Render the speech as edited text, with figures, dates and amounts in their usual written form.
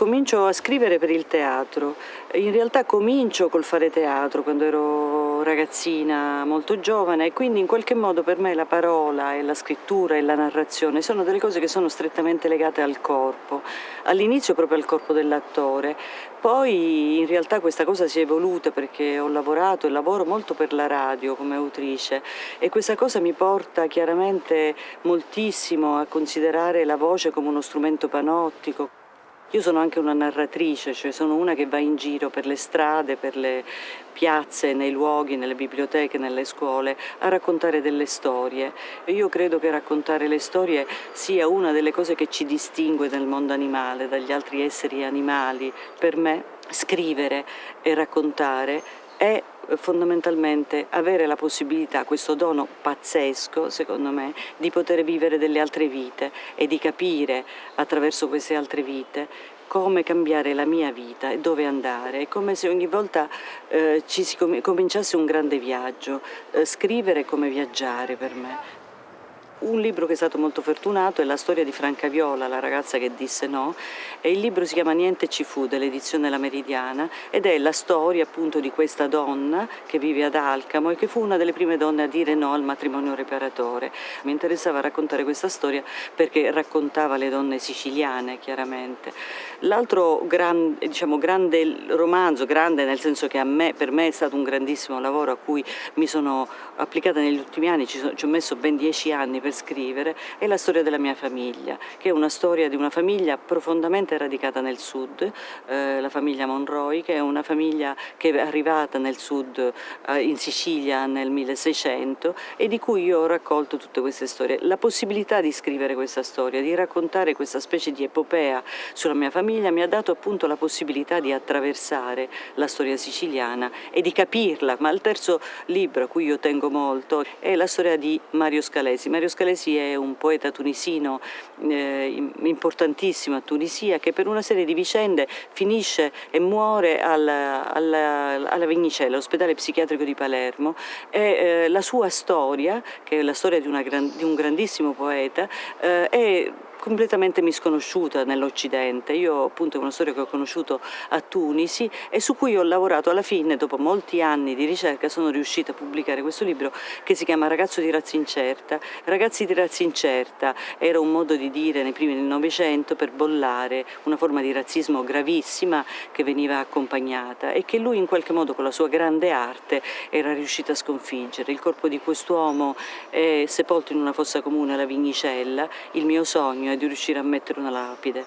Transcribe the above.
Comincio a scrivere per il teatro. In realtà comincio col fare teatro quando ero ragazzina, molto giovane, e quindi in qualche modo per me la parola e la scrittura e la narrazione sono delle cose che sono strettamente legate al corpo. All'inizio proprio al corpo dell'attore, poi in realtà questa cosa si è evoluta perché ho lavorato e lavoro molto per la radio come autrice, e questa cosa mi porta chiaramente moltissimo a considerare la voce come uno strumento panottico. Io sono anche una narratrice, cioè sono una che va in giro per le strade, per le piazze, nei luoghi, nelle biblioteche, nelle scuole, a raccontare delle storie. E io credo che raccontare le storie sia una delle cose che ci distingue nel mondo animale, dagli altri esseri animali. Per me scrivere e raccontare è fondamentalmente avere la possibilità, questo dono pazzesco secondo me, di poter vivere delle altre vite e di capire attraverso queste altre vite come cambiare la mia vita e dove andare. È come se ogni volta cominciasse un grande viaggio. Scrivere è come viaggiare per me. Un libro che è stato molto fortunato è la storia di Franca Viola, la ragazza che disse no, e il libro si chiama Niente ci fu, dell'edizione La Meridiana, ed è la storia appunto di questa donna che vive ad Alcamo e che fu una delle prime donne a dire no al matrimonio riparatore. Mi interessava raccontare questa storia perché raccontava le donne siciliane, chiaramente. L'altro grande romanzo, grande nel senso che per me è stato un grandissimo lavoro a cui mi sono applicata negli ultimi anni, ci ho messo ben 10 anni per scrivere, è la storia della mia famiglia, che è una storia di una famiglia profondamente radicata nel sud, la famiglia Monroy, che è una famiglia che è arrivata nel sud, in Sicilia nel 1600, e di cui io ho raccolto tutte queste storie. La possibilità di scrivere questa storia, di raccontare questa specie di epopea sulla mia famiglia, mi ha dato appunto la possibilità di attraversare la storia siciliana e di capirla. Ma il terzo libro a cui io tengo molto è la storia di Mario Scalesi. Mario Scalesi è un poeta tunisino importantissimo a Tunisia, che per una serie di vicende finisce e muore alla Vignicella, all'ospedale psichiatrico di Palermo, e la sua storia, che è la storia di un grandissimo poeta, è completamente misconosciuta nell'Occidente. Io appunto è una storia che ho conosciuto a Tunisi e su cui ho lavorato. Alla fine, dopo molti anni di ricerca, sono riuscita a pubblicare questo libro che si chiama Ragazzo di razza incerta. Ragazzi di razza incerta era un modo di dire nei primi del Novecento per bollare una forma di razzismo gravissima che veniva accompagnata e che lui in qualche modo con la sua grande arte era riuscito a sconfiggere. Il corpo di quest'uomo è sepolto in una fossa comune alla Vignicella. Il mio sogno è di riuscire a mettere una lapide.